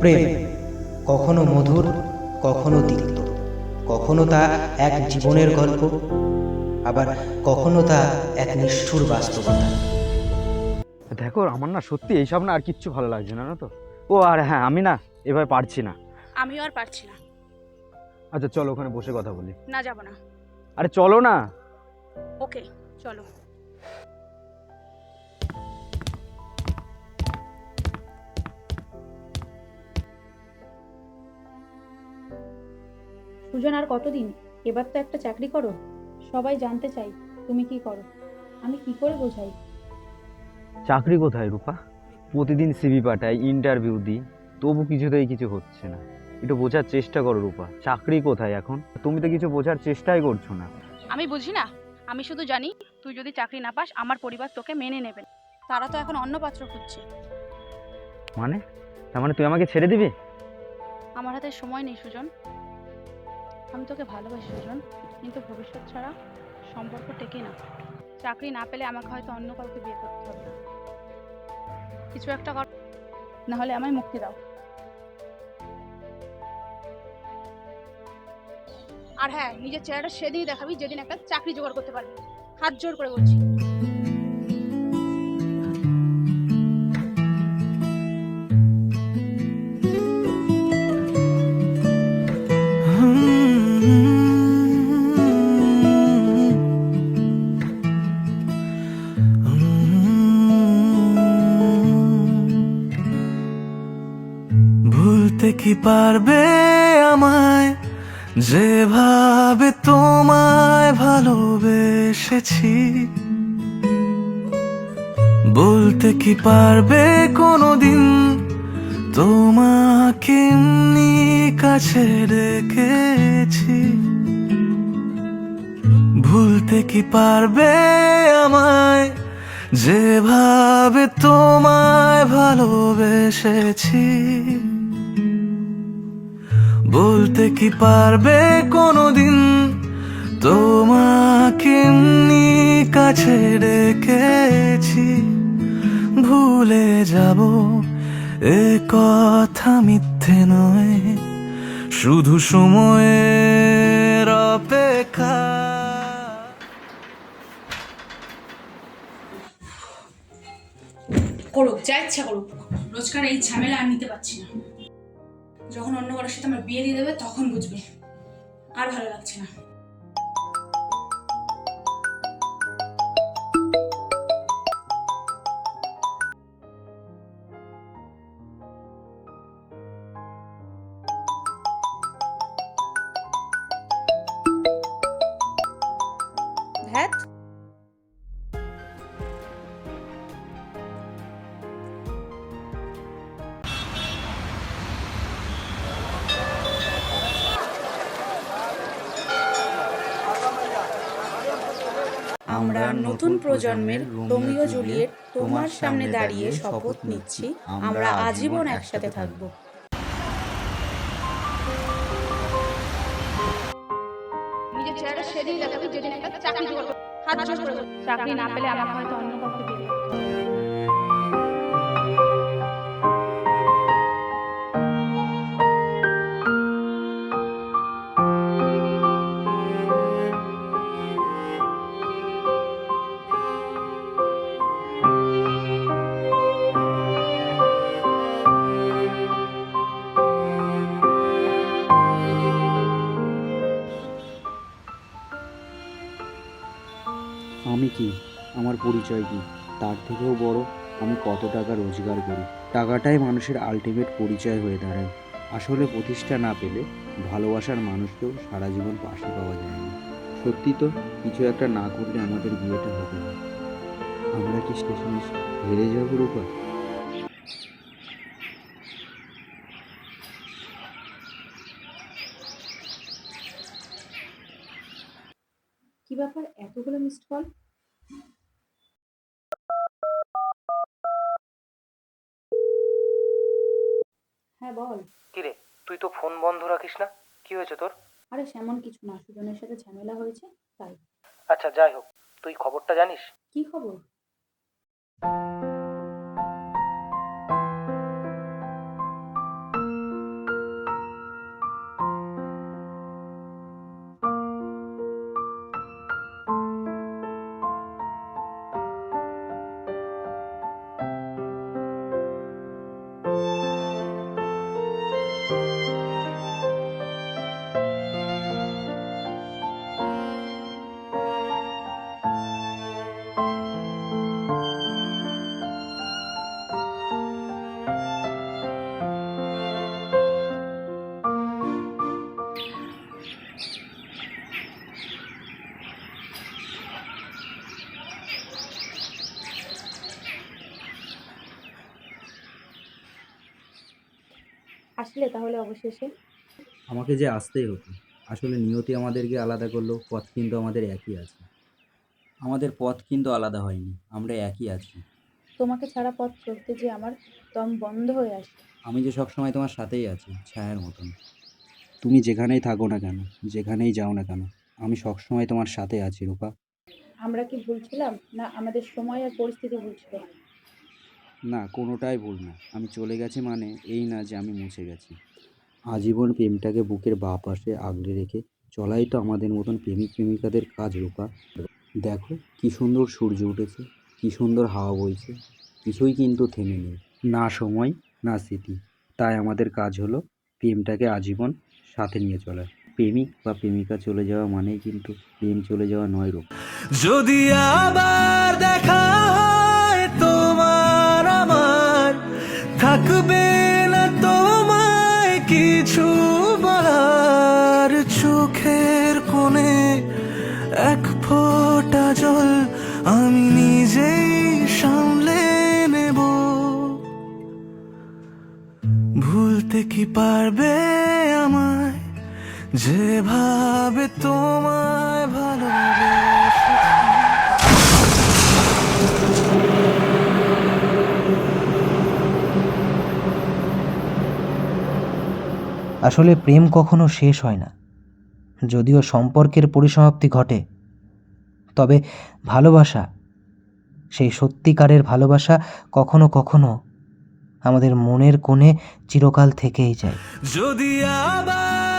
প্রেম কখনো মধুর, কখনো তিক্ত, কখনো তা এক জীবনের গল্প, আবার কখনো তা এক নিষ্ঠুর বাস্তবতা। দেখো আমার না সত্যি এইসব না আর কিচ্ছু ভালো লাগছে না, জানো তো। ও আর হ্যাঁ, আমি না এভাবে পারছি না। আমিও আর পারছি না। আচ্ছা চলো ওখানে বসে কথা বলি। না, যাব না। আরে চলো না। ওকে, চলো। সুজন, আর কতদিন? এবার তো একটা চাকরি করো। সবাই জানতে চাই তুমি কি করো। আমি কি করে বোঝাই? চাকরি কোথায় রূপা? প্রতিদিন সিভি পাঠাই, ইন্টারভিউ দিই, তবু কিছুতেই কিছু হচ্ছে না। একটু বোঝার চেষ্টা করো রূপা, চাকরি কোথায় এখন? তুমি তো কিছু বোঝার চেষ্টাই করছো না। আমি বুঝি না। আমি শুধু জানি তুই যদি চাকরি না পাস আমার পরিবার তোকে মেনে নেবে না। তারা তো এখন অন্য পাত্র খুঁজছে। মানে তার মানে তুই আমাকে ছেড়ে দিবি? আমার হাতে সময় নেই সুজন। আমি তোকে ভালোবাসি সুজন, কিন্তু ভবিষ্যৎ ছাড়া সম্পর্ক টেকে না। চাকরি না পেলে আমাকে হয়তো অন্য কাউকে বিয়ে করতে হবে। কিছু একটা কর, না হলে আমায় মুক্তি দাও। আর হ্যাঁ, নিজের চেহারাটা সেদিনই দেখাবি যেদিন একটা চাকরি জোগাড় করতে পারবি। হাত জোর করে বলছি। ভুলতে কি পারবে আমায়, যেভাবে তোমায় ভালোবেসেছি? বলতে কি পারবে কোনোদিন তোমাকে এমনি কাছে রেখেছি? ভুলতে কি পারবে আমায়, যেভাবে তোমায় ভালোবেসেছি? বলতে কি পারবে কোনোদিন তোমাকে এমনি কাছে রেখেছি? ভুলে যাব এ কথা মিথ্যে নয়, শুধু সময়ের অপেক্ষা। করুক, যা ইচ্ছা করুক। রোজকার এই ঝামেলা আর নিতে পারছি না। যখন অন্য কারোর সাথে আমার বিয়ে দিয়ে দেবে তখন বুঝবে। আর ভালো লাগছে না। ধ্যাত, আমরা নতুন প্রজন্মের রোমিও জুলিয়েট তোমার সামনে দাঁড়িয়ে শপথ নিচ্ছি, আমরা আজীবন একসাথে থাকবো। নিজের চেহারাটা সেদিন দেখাবি যেদিন একটা চাকরি জোগাড় করবি। হাত জোর করে বলছি। চাকরি না পেলে আমাকে হয়তো অন্য কাউকে বিয়ে করতে হবে। আমি কি, আমার পরিচয় কি, তার থেকেও বড় আমি কত টাকা রোজগার করি। টাকাটাই মানুষের আলটিমেট পরিচয় হয়ে দাঁড়ায়। আসলে প্রতিষ্ঠা না পেলে ভালোবাসার মানুষকেও সারা জীবন পাশে পাওয়া যায় না। সত্যি তো, কিছু একটা না করলে আমাদের বিয়েটা হবে না। আমরা কি শেষমেশ হেরে যাবো রূপা? কি ব্যাপার, এতগুলো মিসড কল? হ্যাঁ বল। কিরে, তুই তো ফোন বন্ধ রাখিস না, কি হয়েছে তোর? আরে সেমন কিছু না, সুজনের সাথে ঝামেলা হয়েছে তাই। আচ্ছা যাই হোক, তুই খবরটা জানিস? কি খবর? আসলে তাহলে অবশেষে? আমাকে যে আসতেই হতো। আসলে নিয়তি আমাদেরকে আলাদা করলো, পথ কিন্তু আমাদের একই আছে। আমাদের পথ কিন্তু আলাদা হয়নি, আমরা একই আছি। তোমাকে ছাড়া পথ চলতে যে আমার দম বন্ধ হয়ে আসে। আমি যে সবসময় তোমার সাথেই আছি, ছায়ার মতন। তুমি যেখানেই থাকো না কেন, যেখানেই যাও না কেন, আমি সবসময় তোমার সাথে আছি রূপা। আমরা কি ভুল ছিলাম, না আমাদের সময় আর পরিস্থিতি ভুল ছিল? না, কোনোটাই ভুল না। আমি চলে গেছি মানে এই না যে আমি মুছে গেছি। আজীবন প্রেমটাকে বুকের বাঁ পাশে আগলে রেখে চলাই তো আমাদের মতন প্রেমিক প্রেমিকাদের কাজ রূপা। দেখো কি সুন্দর সূর্য উঠেছে, কি সুন্দর হাওয়া বইছে, কিছুই কিন্তু থেমে নেই, না সময় না স্মৃতি। তাই আমাদের কাজ হলো প্রেমটাকে আজীবন সাথে নিয়ে চলা। প্রেমিক বা প্রেমিকা চলে যাওয়া মানেই কিন্তু প্রেম চলে যাওয়া নয় রূপা। যদি আবার দেখা হয় তোমার আমার, থাকবে না তোমায় কিছু বলার। চোখের কোণে এক ফোঁটা জল আমি নিজেই সামলে নেব। ভুলতে কি পারবে আমায়, যেভাবে তোমায় ভালোবেসেছি। আসলে প্রেম কখনো শেষ হয় না, যদিও সম্পর্কের পরিসমাপ্তি ঘটে। তবে ভালোবাসা, সেই সত্যিকারের ভালোবাসা কখনো কখনো আমাদের মনের কোণে চিরকাল থেকেই যায়। যদি আবার